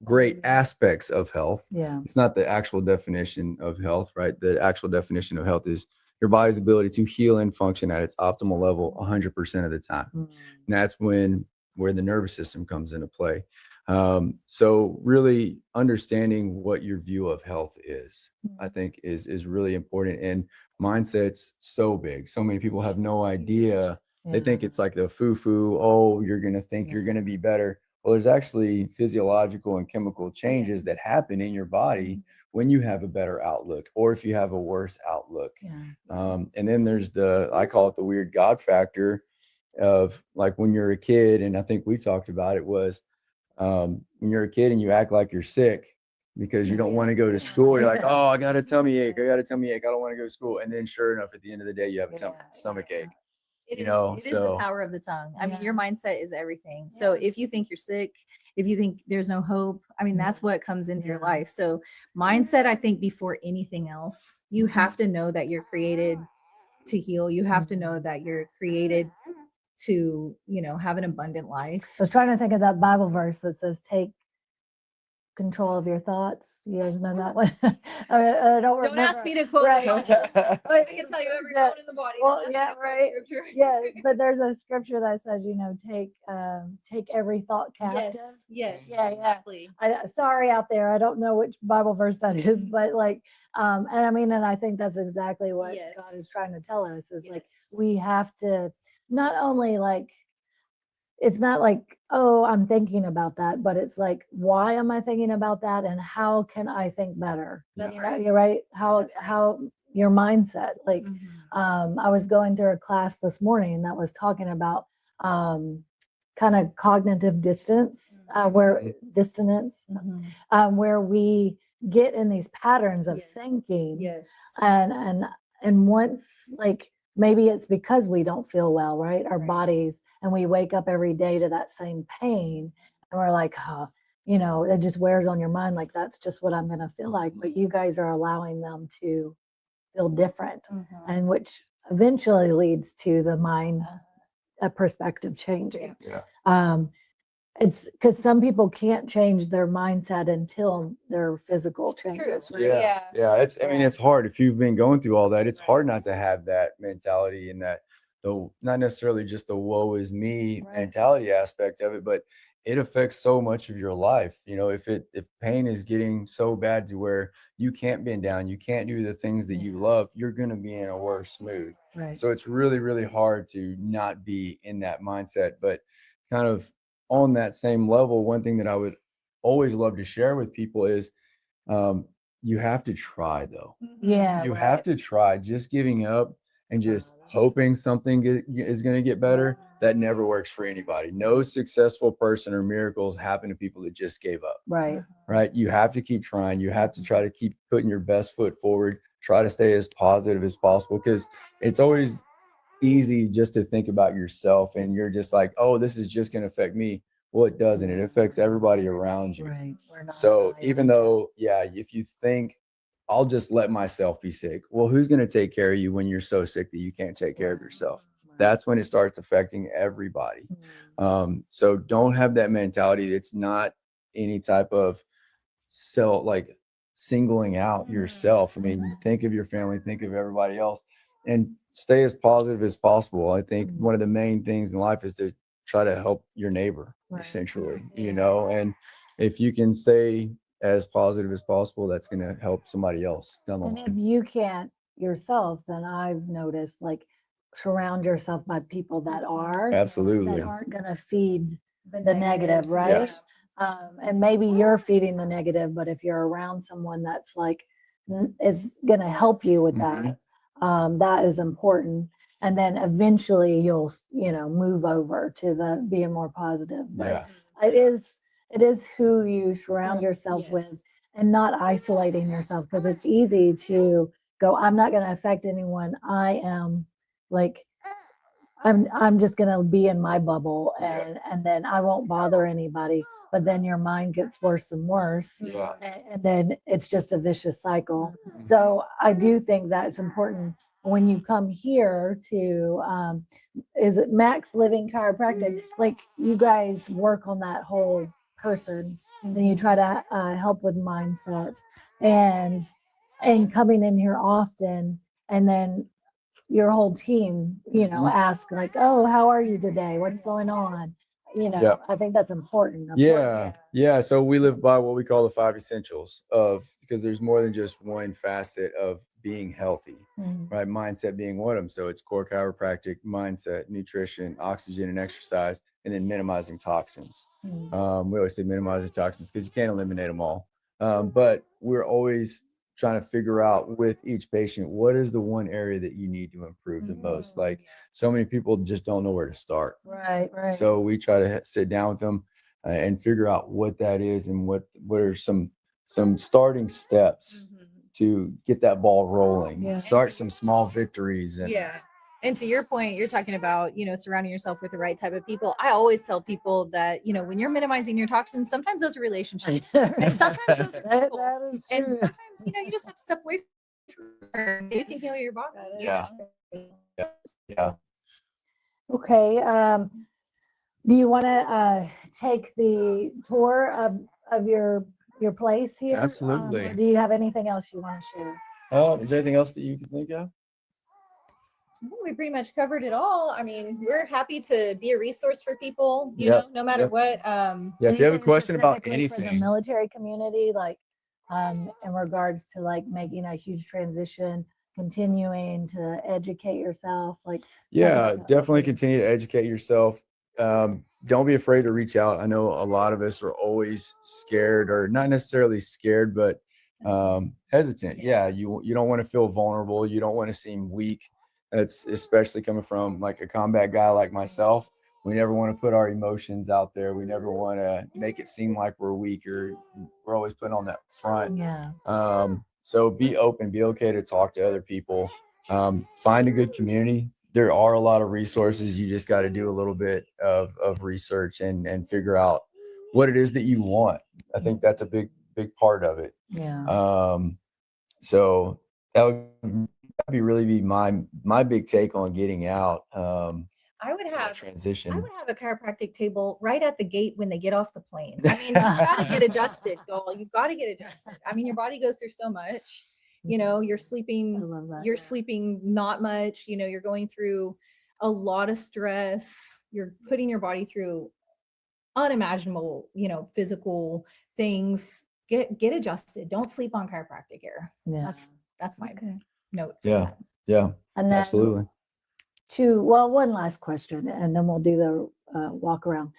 great aspects of health. Yeah. It's not the actual definition of health, right? The actual definition of health is your body's ability to heal and function at its optimal level 100% of the time. And that's where the nervous system comes into play. So really understanding what your view of health is, I think is really important. And mindset's so big. So many people have no idea. They think it's like the foo-foo, oh, you're going to think you're going to be better. Well, there's actually physiological and chemical changes that happen in your body when you have a better outlook, or if you have a worse outlook. And then there's I call it the weird God factor of, like, when you're a kid, and I think we talked about it, was when you're a kid and you act like you're sick because you don't want to go to school. You're like, oh, I got a tummy ache. I don't want to go to school. And then sure enough, at the end of the day, you have a stomach ache. It You is, know, it is the so power of the tongue. I mean, your Yeah. mindset is everything. So if you think you're sick, if you think there's no hope, I mean, that's what comes into your Yeah. life. So mindset, I think, before anything else, you have to know that you're created to heal. You have to know that you're created to, you know, have an abundant life. I was trying to think of that Bible verse that says, take control of your thoughts. You guys know that one? I don't remember. Don't ask me to quote Right. it. I can tell you every Yeah. bone in the body. Well, Don't ask me yeah, to quote right. scripture. Yeah, but there's a scripture that says, take every thought captive. Yes, Yeah, exactly. Sorry out there, I don't know which Bible verse that is, but like, and I mean, and I think that's exactly what Yes. God is trying to tell us is like, Yes. we have to not only like, it's not like, oh, I'm thinking about that, but it's like, why am I thinking about that, and how can I think better? That's You know, right. you're right. That's right. How your mindset. Like, Mhm. I was going through a class this morning that was talking about kind of cognitive distance, dissonance, where we get in these patterns of Yes. thinking, Yes. and once, like, maybe it's because we don't feel well, right? Our Right. bodies, and we wake up every day to that same pain, and we're like, oh, you know, it just wears on your mind. Like, that's just what I'm going to feel like. But you guys are allowing them to feel different, and which eventually leads to the mind a perspective changing. It's because some people can't change their mindset until their physical changes. Right? Yeah. It's, I mean, it's hard if you've been going through all that. It's hard not to have that mentality and that, though, not necessarily just the woe is me mentality aspect of it, but it affects so much of your life. You know, if pain is getting so bad to where you can't bend down, you can't do the things that you love, you're going to be in a worse mood. Right. So it's really, really hard to not be in that mindset. But kind of on that same level, one thing that I would always love to share with people is you have to try, though. Yeah. You have to try. Just giving up and just hoping something is going to get better, that never works for anybody. No successful person or miracles happen to people that just gave up. Right. Right. You have to keep trying. You have to try to keep putting your best foot forward. Try to stay as positive as possible, because it's always easy just to think about yourself and you're just like, oh, this is just going to affect me. Well, it doesn't. It affects everybody around you. Right. So even though, if you think I'll just let myself be sick, well, who's going to take care of you when you're so sick that you can't take care of yourself? That's when it starts affecting everybody. So don't have that mentality. It's not any type of singling out yourself. I mean, think of your family, think of everybody else, and stay as positive as possible. I think one of the main things in life is to try to help your neighbor, essentially, you know, and if you can stay as positive as possible, that's going to help somebody else down the And line. if you can't yourself, then I've noticed, like, surround yourself by people that Absolutely. aren't going to feed the negative, right? Yes. And maybe you're feeding the negative, but if you're around someone that's like is going to help you with that, that is important. And then eventually you'll, you know, move over to the being more positive. But it is who you surround yourself with, and not isolating yourself, because it's easy to go, I'm not going to affect anyone. I am like, I'm just going to be in my bubble, and then I won't bother anybody. But then your mind gets worse and worse. And then it's just a vicious cycle. So I do think that it's important when you come here to, is it Max Living Chiropractic? Like, you guys work on that whole person, and you try to help with mindset, and coming in here often, and then your whole team, you know, ask like, oh, how are you today? What's going on? You know, I think that's important. Yeah. So we live by what we call the 5 essentials because there's more than just one facet of being healthy, right? Mindset being one of them. So it's core chiropractic, mindset, nutrition, oxygen, and exercise, and then minimizing toxins. We always say minimizing toxins because you can't eliminate them all. But we're always trying to figure out with each patient, what is the one area that you need to improve the most? Like, so many people just don't know where to start. Right. So we try to sit down with them and figure out what that is and what are some starting steps to get that ball rolling. Start some small victories. And to your point, you're talking about, you know, surrounding yourself with the right type of people. I always tell people that, you know, when you're minimizing your toxins, sometimes those are relationships, and sometimes those are people. That is true. And sometimes, you know, you just have to step away from her. You can heal your body. Yeah. Okay. Do you want to take the tour of your place here? Absolutely. Or do you have anything else you want to share? Is there anything else that you can think of? We pretty much covered it all. I mean, we're happy to be a resource for people, you know, no matter what. If you have a question about Specifically for the anything, military community, like in regards to like making a huge transition, continuing to educate yourself, like definitely continue to educate yourself. Don't be afraid to reach out. I know a lot of us are always scared, or not necessarily scared, but hesitant. You don't want to feel vulnerable. You don't want to seem weak. That's especially coming from like a combat guy like myself. We never want to put our emotions out there. We never want to make it seem like we're weak, or we're always putting on that front. So be open, be okay to talk to other people. Find a good community. There are a lot of resources. You just got to do a little bit of research and figure out what it is that you want. I think that's a big part of it. Yeah. So that'd really be my big take on getting out. I would that have transition. I would have a chiropractic table right at the gate when they get off the plane. I mean, you've got to get adjusted, Goal. You've got to get adjusted. I mean, your body goes through so much. You know, you're I sleeping, love that. you're sleeping not much. You know, you're going through a lot of stress. You're putting your body through unimaginable, you know, physical things. Get adjusted. Don't sleep on chiropractic care. Yeah. That's my Okay. note. For Yeah. that. Yeah. And then Absolutely. one last question, and then we'll do the walk around.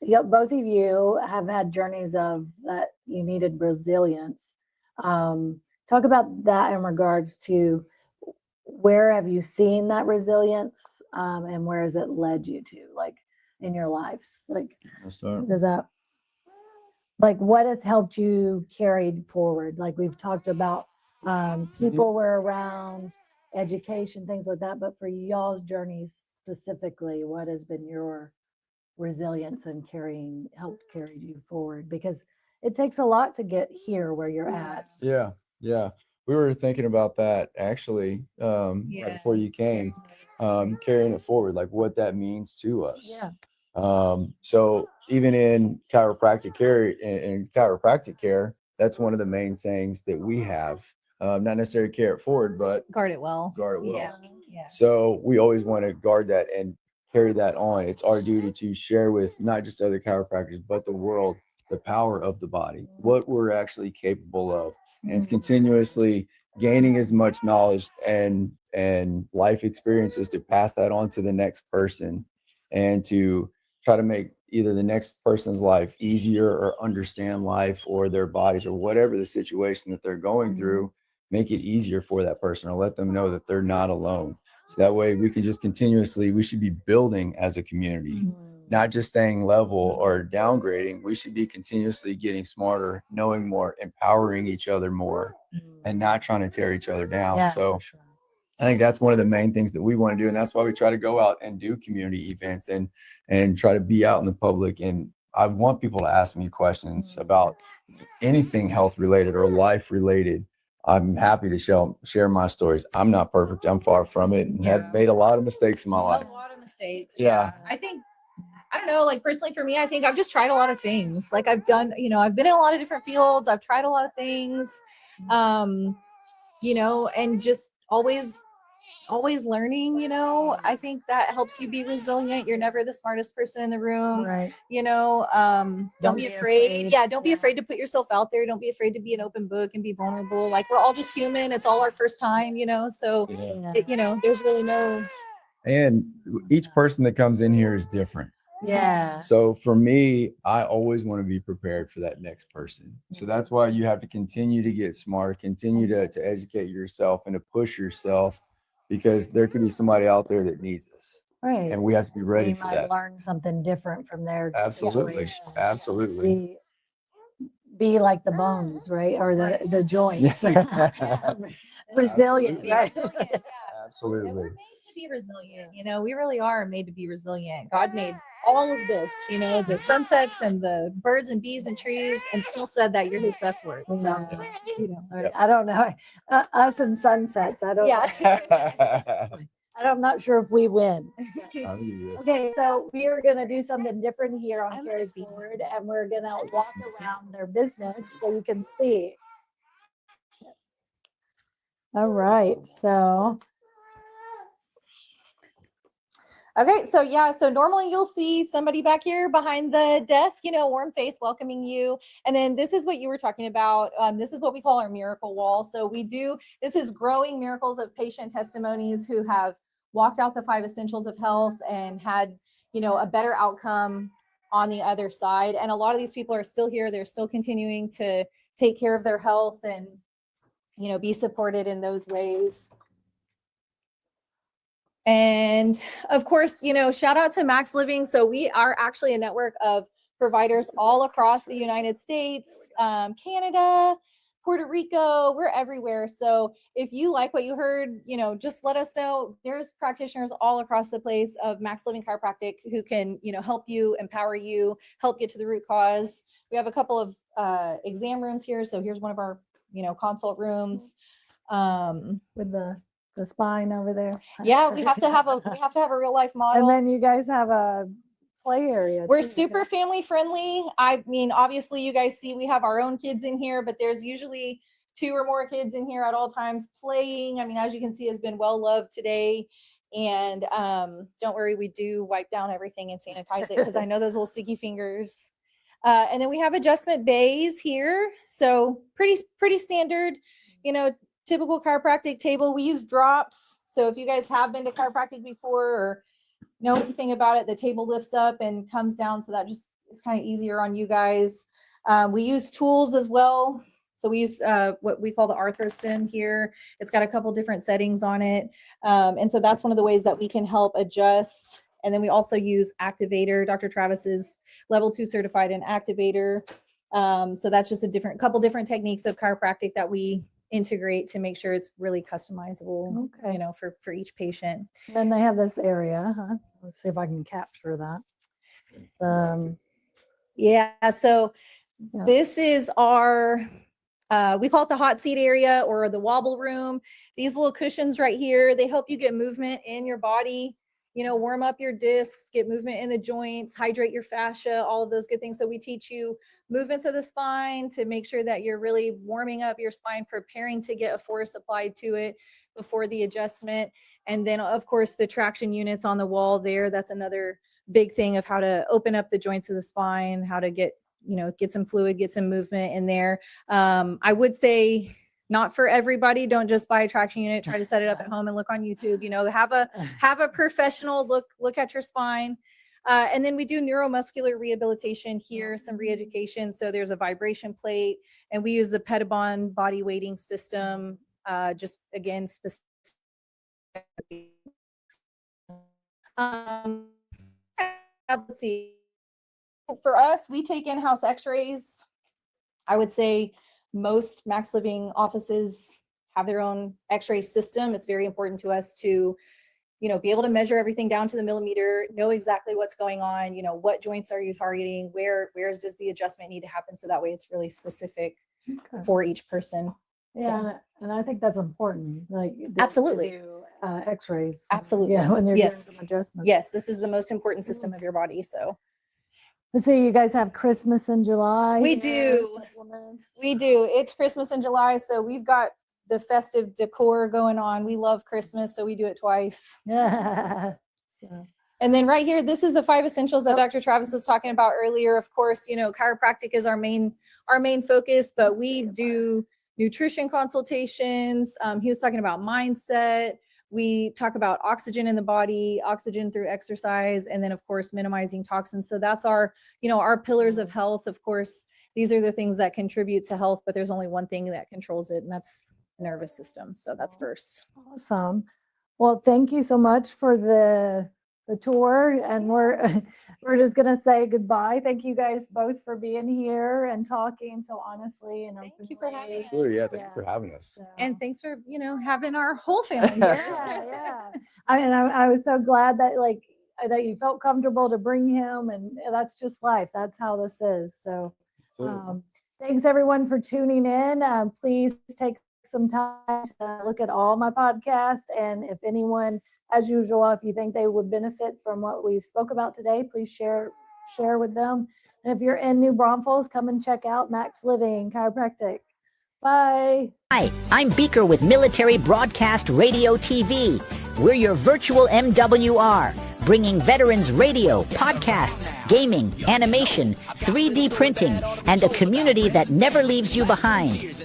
Yeah, both of you have had journeys of that you needed resilience. Talk about that in regards to where have you seen that resilience, and where has it led you to, like in your lives? Like, I'll start. does that, like, what has helped you carried forward? Like we've talked about, people were around, education, things like that. But for y'all's journeys specifically, what has been your resilience and helped carry you forward? Because it takes a lot to get here where you're at. Yeah. Yeah. We were thinking about that actually, right Yeah. before you came, carrying it forward, like what that means to us. Yeah. So even in chiropractic care, that's one of the main things that we have, not necessarily carry it forward, but Guard it well. guard it well. Yeah. Yeah. So we always want to guard that and carry that on. It's our duty to share with not just other chiropractors, but the world, the power of the body, what we're actually capable of. And it's continuously gaining as much knowledge and life experiences to pass that on to the next person, and to try to make either the next person's life easier, or understand life or their bodies or whatever the situation that they're going through, make it easier for that person, or let them know that they're not alone. So that way we can just we should be building as a community, not just staying level or downgrading. We should be continuously getting smarter, knowing more, empowering each other more, and not trying to tear each other down. Yeah, So for sure. I think that's one of the main things that we want to do. And that's why we try to go out and do community events and try to be out in the public. And I want people to ask me questions about anything health related or life related. I'm happy to share my stories. I'm not perfect. I'm far from it, and have made a lot of mistakes in my life. A lot of mistakes. Yeah. I think, I don't know, like personally for me, I think I've just tried a lot of things. Like I've done, you know, I've been in a lot of different fields. I've tried a lot of things, you know, and just always learning, you know. I think that helps you be resilient. You're never the smartest person in the room. Right. You know, don't be afraid. Yeah, don't be afraid to put yourself out there. Don't be afraid to be an open book and be vulnerable. Like we're all just human. It's all our first time, you know. So you know, there's really no. And each person that comes in here is different. Yeah. So for me, I always want to be prepared for that next person. So that's why you have to continue to get smart, continue to educate yourself and to push yourself, because there could be somebody out there that needs us. Right. And we have to be ready for that. Learn something different from their Absolutely. situation. Absolutely. Be like the bones, right? Or the joints. Resilient. Right? Absolutely. And we're made to be resilient. You know, we really are made to be resilient. God made all of this, you know, the sunsets and the birds and bees and trees, and still said that you're his best work. So, you know. I don't know. Us and sunsets. I don't know. I'm not sure if we win. Okay, so we are going to do something different here on Carry Forward, and we're going to walk around their business so you can see. All right, so. Okay, so yeah, so normally you'll see somebody back here behind the desk, you know, warm face welcoming you. And then this is what you were talking about. This is what we call our miracle wall. So this is growing miracles of patient testimonies who have walked out the 5 essentials of health and had, you know, a better outcome on the other side. And a lot of these people are still here. They're still continuing to take care of their health and, you know, be supported in those ways. And of course, you know, shout out to Max Living. So we are actually a network of providers all across the United States, Canada, Puerto Rico, we're everywhere. So if you like what you heard, just let us know. There's practitioners all across the place of Max Living Chiropractic who can, help you, empower you, help get to the root cause. We have a couple of exam rooms here. So here's one of our, consult rooms. With the spine over there. Yeah, we have to have a real life model. And then you guys have a play area. We're too, super okay? family friendly. I mean, obviously you guys see we have our own kids in here, but there's usually 2 or more kids in here at all times playing. I mean, as you can see, has been well loved today. And don't worry, we do wipe down everything and sanitize it because I know those little sticky fingers. And then we have adjustment bays here. So pretty standard, typical chiropractic table. We use drops. So if you guys have been to chiropractic before or know anything about it, the table lifts up and comes down. So that just is kind of easier on you guys. We use tools as well. So we use what we call the arthrostim here. It's got a couple different settings on it. And so that's one of the ways that we can help adjust. And then we also use activator. Dr. Travis is level 2 certified in activator. So that's just a couple different techniques of chiropractic that we integrate to make sure it's really customizable, Okay. for each patient. Then they have this area. Huh? Let's see if I can capture that. Yeah. So Yeah. this is our, we call it the hot seat area or the wobble room. These little cushions right here, they help you get movement in your body, warm up your discs, get movement in the joints, hydrate your fascia, all of those good things. So we teach you movements of the spine to make sure that you're really warming up your spine, preparing to get a force applied to it before the adjustment. And then of course the traction units on the wall there, that's another big thing of how to open up the joints of the spine, how to get some fluid, get some movement in there. I would say not for everybody. Don't just buy a traction unit, try to set it up at home and look on YouTube, have a professional look at your spine. And then we do neuromuscular rehabilitation here, some re-education. So there's a vibration plate and we use the Pedibond body weighting system, just again, specific. Let's see. For us, we take in-house x-rays. I would say most Max Living offices have their own x-ray system. It's very important to us to, be able to measure everything down to the millimeter, know exactly what's going on, what joints are you targeting, where does the adjustment need to happen? So that way it's really specific for each person. Yeah, and I think that's important. Like Absolutely. to do, x-rays. Absolutely. Yeah, when they're doing Yes. some adjustments. Yes, this is the most important system of your body. So So you guys have Christmas in July. We here, do. supplements. we do. It's Christmas in July, so we've got the festive decor going on. We love Christmas, so we do it twice. Yeah. So, And then right here, this is the 5 essentials that Dr. Travis was talking about earlier. Of course, chiropractic is our main focus, but we do nutrition consultations. He was talking about mindset. We talk about oxygen in the body, oxygen through exercise, and then of course, minimizing toxins. So that's our pillars of health. Of course, these are the things that contribute to health, but there's only one thing that controls it, and that's the nervous system. So that's first. awesome. Well, thank you so much for the tour, and we're just gonna say goodbye. Thank you guys both for being here and talking so honestly and Thank you for having openly. us. Absolutely, yeah. Thank you for having us. So, And thanks for, having our whole family here. yeah. I mean, I was so glad that that you felt comfortable to bring him, and that's just life. That's how this is. So, Absolutely. thanks everyone for tuning in. Please take some time to look at all my podcasts, and if anyone, as usual, if you think they would benefit from what we spoke about today, please share with them. And if you're in New Braunfels, come and check out Max Living Chiropractic. Bye. Hi, I'm Beaker with Military Broadcast Radio TV. We're your virtual MWR, bringing veterans radio, podcasts, gaming, animation, 3D printing, and a community that never leaves you behind.